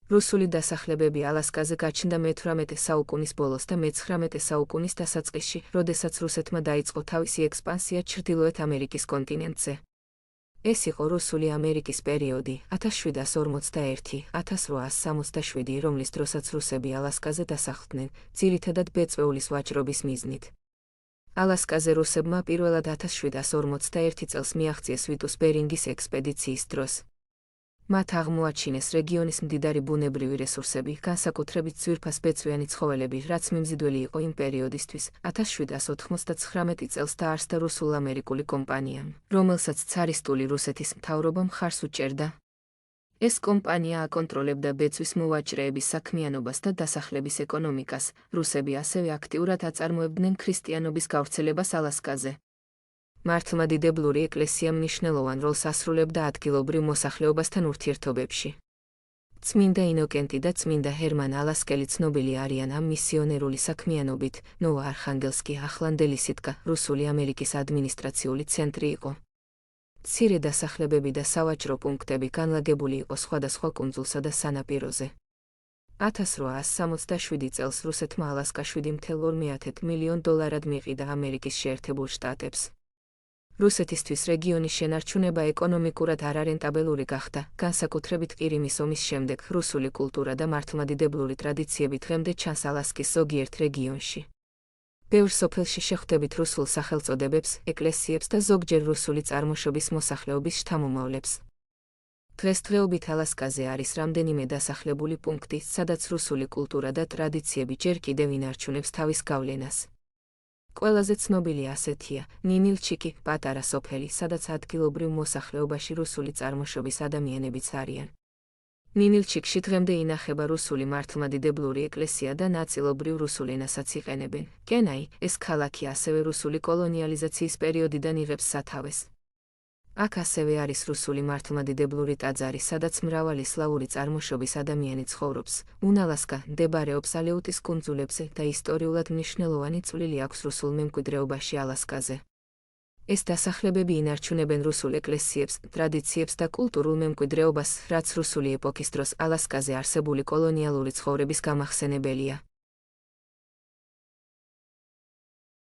რუსული დასახლებები ალასკაზე გაჩნდა მე-18 საუკუნის ბოლოს და მე-19 საუკუნის დასაწყისში, როდესაც რუსეთმა დაიწყო თავისი ექსპანსია ჩრდილოეთ ამერიკის კონტინენტზე. ეს იყო რუსული ამერიკის პერიოდი 1741-1867, რომლის დროსაც რუსები ალასკაზე დასახლდნენ, ძირითადად ბეწვეულის ვაჭრობის მიზნით. ალასკაზე რუსებმა პირველად 1741 წელს მიაღწიეს ვიტუს ბერინგის ექსპედიციის დროს. მათ აღმოაჩინეს რეგიონის მდიდარი ბუნებრივი რესურსები, განსაკუთრებით ძვირფას ბეწვიანი ცხოველები, რაც მიმზიდველი იყო იმ პერიოდისთვის. 1799 წელს დაარსდა რუსულ-ამერიკული კომპანია, რომელსაც ცარისტული რუსეთის მთავრობა მხარს უჭერდა. ეს კომპანია აკონტროლებდა ბეწვის მოვაჭრეების საქმიანობას და დასახლების ეკონომიკას. რუსები ასევე აქტიურად აწარმოებდნენ ქრისტიანობის გავრცელებას ალასკაზე. მართლმადიდებლური ეკლესია მნიშვნელოვან როლს ასრულებდა ადგილობრივ მოსახლეობასთან ურთიერთობებში. წმინდა ინოკენტი და წმინდა ჰერმან ალასკელი ცნობილი არიან ამ მისიონერული საქმიანობით. ნოვა არხანგელსკი ახლანდელი სიტკა რუსული ამერიკის ადმინისტრაციული ცენტრი იყო. მცირე დასახლებები და სავაჭრო პუნქტები განლაგებული იყო სხვადასხვა კუნძულსა და სანაპიროზე. 1867 წელს რუსეთმა ალასკა $7.2 მილიონ მიყიდა ამერიკის შეერთებულ შტატებს. რუსეთისთვის რეგიონის შენარჩუნება ეკონომიკურად არარენტაბელური გახდა, განსაკუთრებით ყირიმის ომის შემდეგ. რუსული კულტურა და მართლმადიდებლური ტრადიციები დღემდე ჩანს ალასკის ზოგიერთ რეგიონში. ბევრ სოფელში შეხვდებით რუსულ სახელწოდებებს, ეკლესიებს და ზოგჯერ რუსული წარმოშობის მოსახლეობის შთამომავლებს. დღესდღეობით ალასკაზე არის რამდენიმე დასახლებული პუნქტი, სადაც რუსული კულტურა და ტრადიციები ჯერ კიდევ ინარჩუნებს თავის გავლენას. ყველაზე ცნობილი ასეთია ნინილჩიკი, პატარა სოფელი, სადაც ადგილობრივ მოსახლეობაში რუსული წარმოშობის ადამიანებიც არიან. ნინილჩიკში დღემდე ინახება რუსული მართლმადიდებლური ეკლესია და ნაწილობრივ რუსულ ენასაც იყენებენ. კენაი, ეს ქალაქი ასევე რუსული კოლონიალიზაციის პერიოდიდან იღებს სათავეს. აქ ასევე არის რუსული მართლმადიდებლური ტაძარი, სადაც მრავალი სლავური წარმოშობის ადამიანი ცხოვრობს. უნალასკა მდებარეობს ალეუტის კუნძულებზე და ისტორიულად მნიშვნელოვანი წვლილი აქვს რუსულ მემკვიდრეობაში ალასკაზე. ეს დასახლებები ინარჩუნებენ რუსულ ეკლესიებს, ტრადიციებს და კულტურულ მემკვიდრეობას, რაც რუსული ეპოქის დროს ალასკაზე არსებული კოლონიალური ცხოვრების გამახსენებელია.